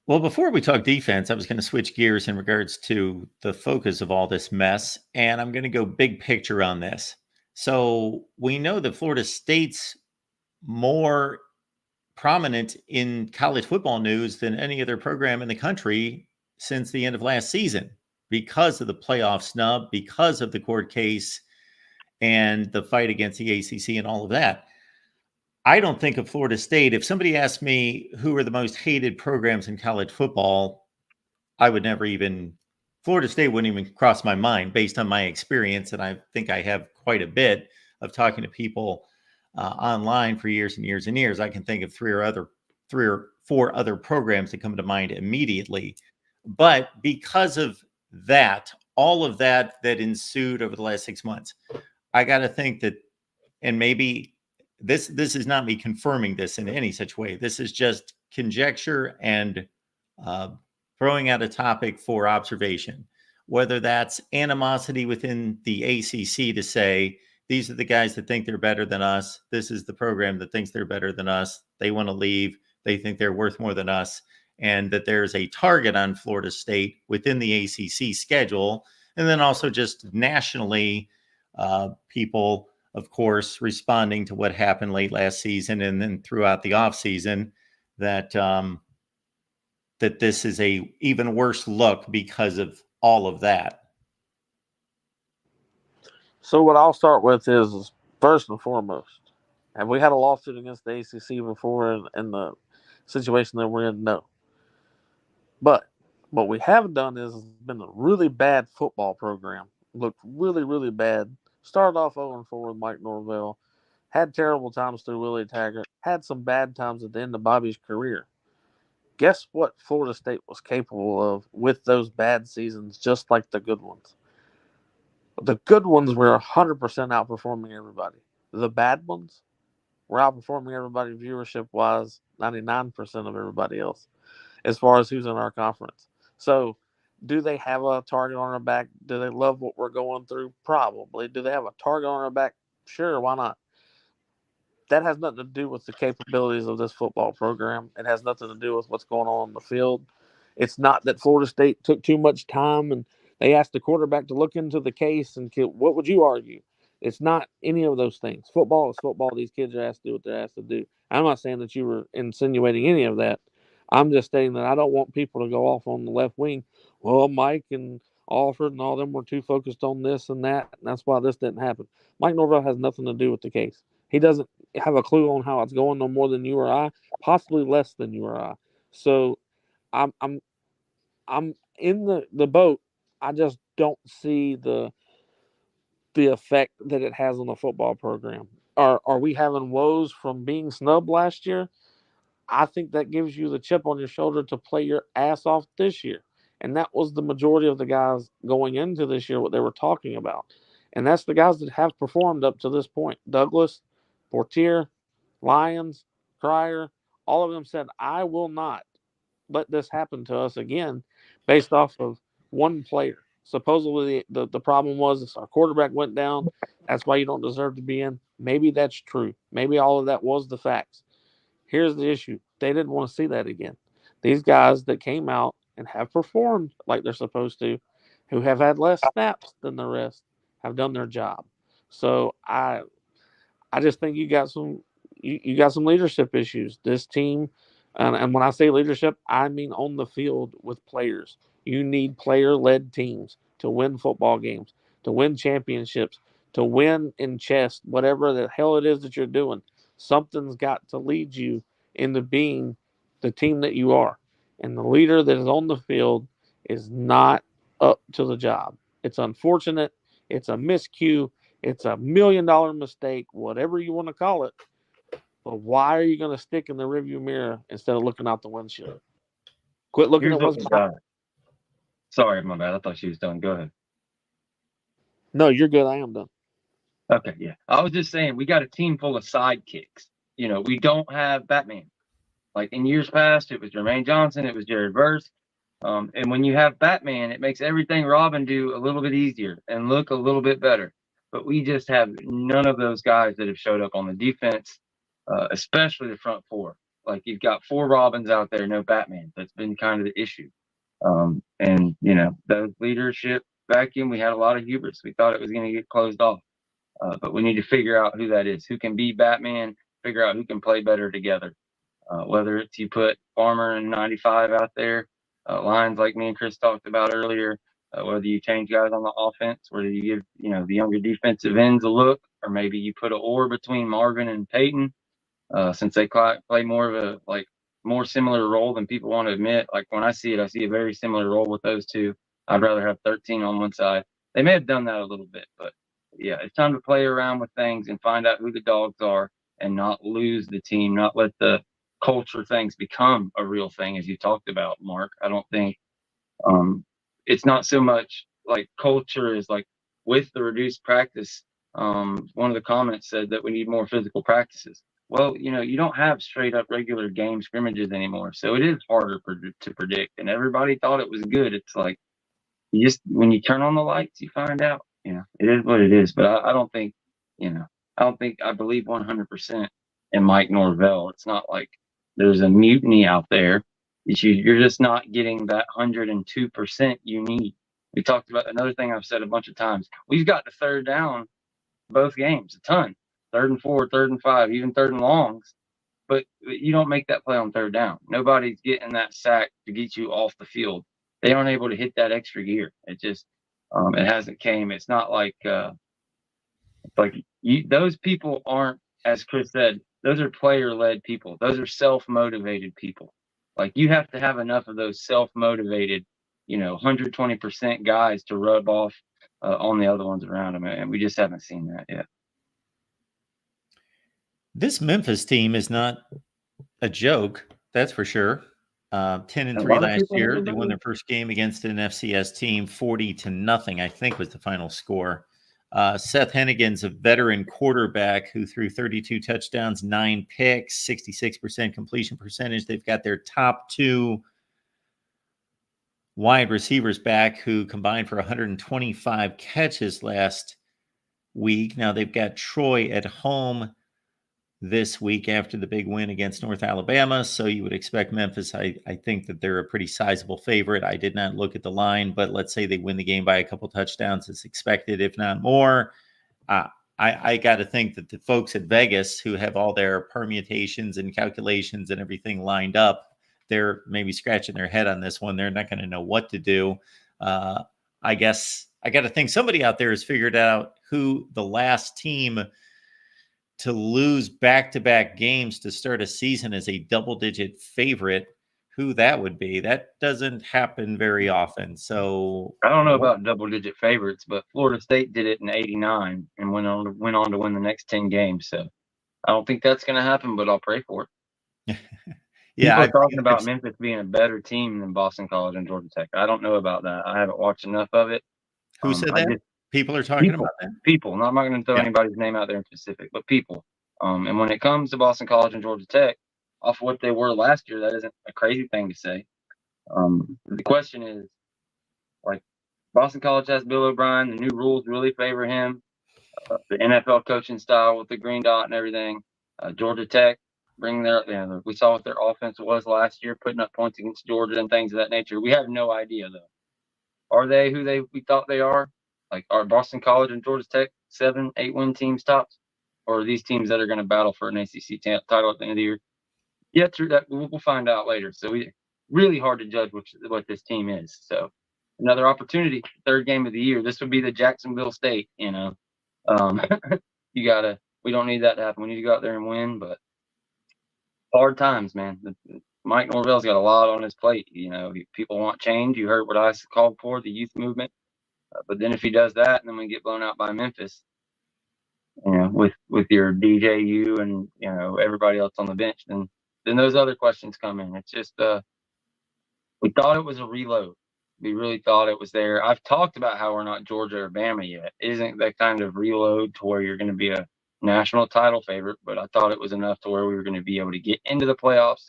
Well, before we talk defense, I was going to switch gears in regards to the focus of all this mess, and I'm going to go big picture on this. So we know that Florida State's more prominent in college football news than any other program in the country since the end of last season because of the playoff snub, because of the court case and the fight against the ACC and all of that. I don't think of Florida State. If somebody asked me who are the most hated programs in college football, I would never even, Florida State wouldn't even cross my mind based on my experience. And I think I have quite a bit of talking to people online for years and years and years. I can think of three or four other programs that come to mind immediately. But because of that, all of that ensued over the last 6 months, I got to think that, and maybe this is not me confirming this in any such way. This is just conjecture and throwing out a topic for observation, whether that's animosity within the ACC to say, these are the guys that think they're better than us. This is the program that thinks they're better than us. They want to leave. They think they're worth more than us. And that there's a target on Florida State within the ACC schedule. And then also just nationally, people, of course, responding to what happened late last season and then throughout the offseason, that that this is a even worse look because of all of that. So what I'll start with is first and foremost, have we had a lawsuit against the ACC before in the situation that we're in? No. But what we have done is been a really bad football program. Looked really, really bad. Started off 0-4 with Mike Norvell. Had terrible times through Willie Taggart. Had some bad times at the end of Bobby's career. Guess what Florida State was capable of with those bad seasons, just like the good ones? The good ones were 100% outperforming everybody. The bad ones were outperforming everybody viewership-wise, 99% of everybody else, as far as who's in our conference. So, do they have a target on our back? Do they love what we're going through? Probably. Do they have a target on our back? Sure, why not? That has nothing to do with the capabilities of this football program. It has nothing to do with what's going on the field. It's not that Florida State took too much time and they asked the quarterback to look into the case and what would you argue? It's not any of those things. Football is football. These kids are asked to do what they're asked to do. I'm not saying that you were insinuating any of that. I'm just stating that I don't want people to go off on the left wing. Well, Mike and Alford and all them were too focused on this and that, and that's why this didn't happen. Mike Norvell has nothing to do with the case. He doesn't have a clue on how it's going no more than you or I, possibly less than you or I. So I'm in the boat. I just don't see the effect that it has on the football program. Are we having woes from being snubbed last year? I think that gives you the chip on your shoulder to play your ass off this year. And that was the majority of the guys going into this year, what they were talking about. And that's the guys that have performed up to this point. Douglas, Portier, Lyons, Cryer, all of them said, I will not let this happen to us again based off of one player. Supposedly the problem was our quarterback went down. That's why you don't deserve to be in. Maybe that's true. Maybe all of that was the facts. Here's the issue. They didn't want to see that again. These guys that came out and have performed like they're supposed to, who have had less snaps than the rest, have done their job. So I just think you got some leadership issues. This team, and when I say leadership, I mean on the field with players. You need player-led teams to win football games, to win championships, to win in chess, whatever the hell it is that you're doing. Something's got to lead you into being the team that you are. And the leader that is on the field is not up to the job. It's unfortunate. It's a miscue. It's $1 million mistake, whatever you want to call it. But why are you going to stick in the rearview mirror instead of looking out the windshield? Quit looking at what's behind. Sorry, my bad. I thought she was done. Go ahead. No, you're good. I am done. Okay, yeah. I was just saying we got a team full of sidekicks. We don't have Batman. Like in years past, it was Jermaine Johnson, it was Jared Verse. And when you have Batman, it makes everything Robin do a little bit easier and look a little bit better. But we just have none of those guys that have showed up on the defense, especially the front four. Like you've got 4 Robins out there, no Batman. That's been kind of the issue. And the leadership vacuum, we had a lot of hubris. We thought it was going to get closed off. But we need to figure out who that is, who can be Batman, figure out who can play better together. Whether it's you put Farmer and 95 out there, lines like me and Chris talked about earlier, whether you change guys on the offense, whether you give, the younger defensive ends a look, or maybe you put an or between Marvin and Peyton, since they play more of a more similar role than people want to admit. Like when I see it, I see a very similar role with those two. I'd rather have 13 on one side. They may have done that a little bit, but yeah, it's time to play around with things and find out who the dogs are and not lose the team, not let the culture things become a real thing, as you talked about, Mark. I don't think it's not so much like culture is like with the reduced practice. One of the comments said that we need more physical practices. Well, you don't have straight up regular game scrimmages anymore, so it is harder to predict. And everybody thought it was good. It's like when you turn on the lights, you find out. It is what it is. But I don't think, I believe 100% in Mike Norvell. It's not like there's a mutiny out there. You're just not getting that 102% you need. We talked about another thing I've said a bunch of times. We've got the third down both games a ton. 3rd and 4, 3rd and 5, even 3rd and longs. But you don't make that play on 3rd down. Nobody's getting that sack to get you off the field. They aren't able to hit that extra gear. It just it hasn't came. It's not like those people aren't, as Chris said, those are player-led people. Those are self-motivated people. Like you have to have enough of those self-motivated, 120% guys to rub off on the other ones around them, and we just haven't seen that yet. This Memphis team is not a joke, that's for sure. 10-3 last year. They won their first game against an FCS team, 40-0, I think was the final score. Seth Hennigan's a veteran quarterback who threw 32 touchdowns, 9 picks, 66% completion percentage. They've got their top 2 wide receivers back who combined for 125 catches last week. Now they've got Troy at home this week after the big win against North Alabama. So you would expect Memphis. I think that they're a pretty sizable favorite. I did not look at the line, but let's say they win the game by a couple touchdowns as expected, if not more. I got to think that the folks at Vegas who have all their permutations and calculations and everything lined up, they're maybe scratching their head on this one. They're not going to know what to do. I guess I got to think somebody out there has figured out who the last team to lose back-to-back games to start a season as a double-digit favorite, who that would be. That doesn't happen very often. So I don't know about double-digit favorites, but Florida State did it in '89 and went on to win the next 10 games. So I don't think that's going to happen, but I'll pray for it. Yeah, people are talking about Memphis being a better team than Boston College and Georgia Tech. I don't know about that. I haven't watched enough of it. Who said that? People are talking about that. People. I'm not going to throw anybody's name out there in specific, but people. And when it comes to Boston College and Georgia Tech, off of what they were last year, that isn't a crazy thing to say. The question is, like, Boston College has Bill O'Brien. The new rules really favor him. The NFL coaching style with the green dot and everything. Georgia Tech, we saw what their offense was last year, putting up points against Georgia and things of that nature. We have no idea, though. Are they who we thought they are? Like, are Boston College and Georgia Tech 7-8 win teams tops? Or are these teams that are going to battle for an ACC title at the end of the year? Yeah, through that, we'll find out later. So really hard to judge what this team is. So another opportunity, 3rd game of the year. This would be the Jacksonville State, we don't need that to happen. We need to go out there and win, but hard times, man. Mike Norvell's got a lot on his plate. People want change. You heard what I called for, the youth movement. But then if he does that, and then we get blown out by Memphis, with your DJU and everybody else on the bench, then those other questions come in. It's just we thought it was a reload. We really thought it was there. I've talked about how we're not Georgia or Bama yet. Isn't that kind of reload to where you're going to be a national title favorite? But I thought it was enough to where we were going to be able to get into the playoffs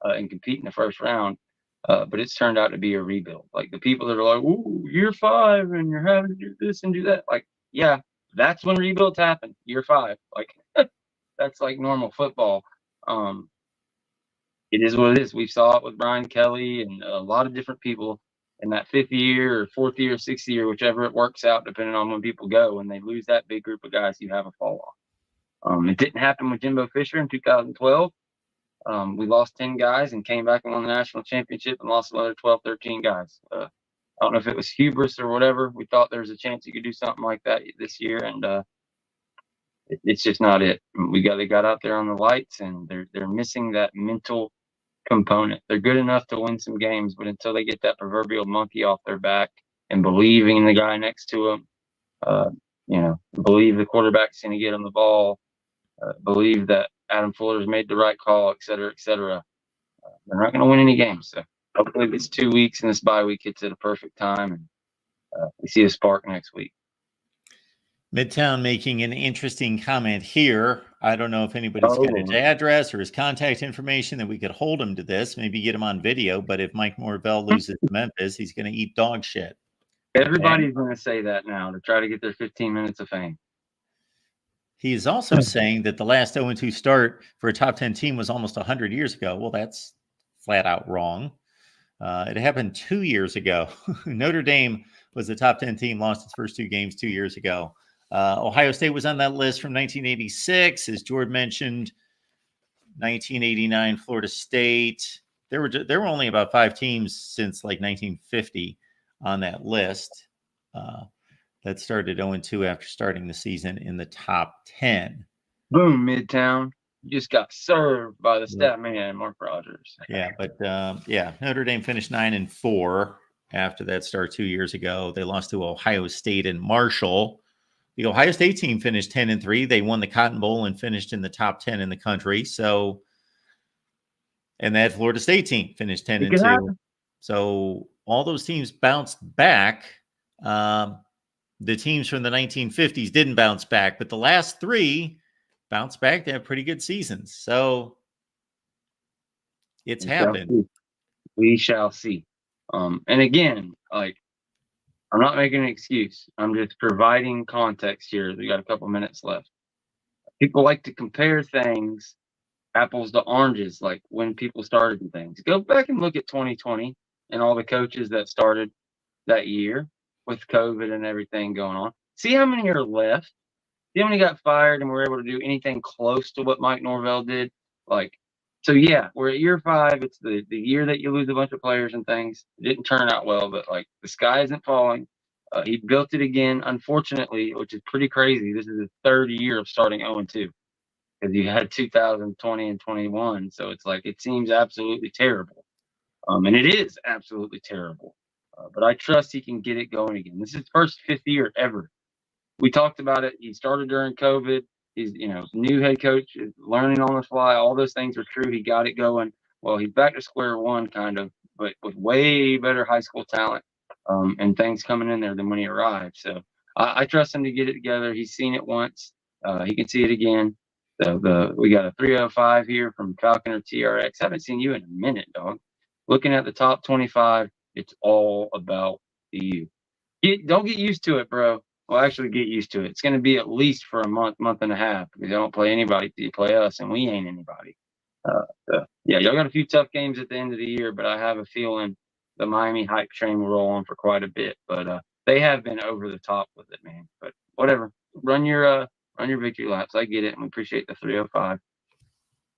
and compete in the first round. But it's turned out to be a rebuild. Like the people that are like, "Ooh, year 5 and you're having to do this and do that." Like, yeah, that's when rebuilds happen. Year 5, like that's like normal football. it is what it is. We saw it with Brian Kelly and a lot of different people in that 5th year or 4th year, 6th year, whichever it works out, depending on when people go. When they lose that big group of guys, you have a fall off. It didn't happen with Jimbo Fisher in 2012. We lost 10 guys and came back and won the national championship and lost another 12, 13 guys. I don't know if it was hubris or whatever. We thought there was a chance you could do something like that this year, and it's just not it. They got out there on the lights, and they're missing that mental component. They're good enough to win some games, but until they get that proverbial monkey off their back and believing in the guy next to them, believe the quarterback's going to get them the ball, believe that Adam Fuller's made the right call, et cetera, they're not going to win any games. So hopefully this 2 weeks and this bye week hits at a perfect time, and we see a spark next week. Midtown making an interesting comment here. I don't know if anybody's got his address or his contact information that we could hold him to this, maybe get him on video. But if Mike Norvell loses to Memphis, he's going to eat dog shit. Everybody's going to say that now to try to get their 15 minutes of fame. He is also saying that the last 0-2 start for a top 10 team was almost 100 years ago. Well, that's flat out wrong. It happened 2 years ago. Notre Dame was the top 10 team, lost its first 2 games 2 years ago. Ohio State was on that list from 1986, as George mentioned. 1989, Florida State. There were only about 5 teams since like 1950 on that list that started 0-2 after starting the season in the top 10. Boom, Midtown. You just got served by the stat man, Mark Rogers. Yeah, but Notre Dame finished 9-4 after that start 2 years ago. They lost to Ohio State and Marshall. The Ohio State team finished 10-3. They won the Cotton Bowl and finished in the top 10 in the country. So, and that Florida State team finished 10-2. So all those teams bounced back. The teams from the 1950s didn't bounce back, but the last 3 bounced back. They have pretty good seasons. So it's happened. We shall see. And again, like, I'm not making an excuse. I'm just providing context here. We got a couple minutes left. People like to compare things, apples to oranges, like when people started and things. Go back and look at 2020 and all the coaches that started that year with COVID and everything going on. See how many are left. See how many got fired and were able to do anything close to what Mike Norvell did. So yeah, we're at year 5. It's the year that you lose a bunch of players and things. It didn't turn out well, but like the sky isn't falling. He built it again, unfortunately, which is pretty crazy. This is the 3rd year of starting 0-2 because you had 2020 and 21. So it's like it seems absolutely terrible, and it is absolutely terrible. But I trust he can get it going again. This is his first 5th year ever. We talked about it. He started during COVID. He's, new head coach, learning on the fly. All those things are true. He got it going. Well, he's back to square one, kind of, but with way better high school talent and things coming in there than when he arrived. So I trust him to get it together. He's seen it once. He can see it again. We got a 305 here from Falconer TRX. Haven't seen you in a minute, dog. Looking at the top 25, it's all about you. Don't get used to it, bro. Well, actually get used to it. It's going to be at least for a month and a half because they don't play anybody till you play us, and we ain't anybody. Y'all got a few tough games at the end of the year, but I have a feeling the Miami hype train will roll on for quite a bit. But they have been over the top with it, man. But whatever. Run your victory laps. I get it, and we appreciate the 305.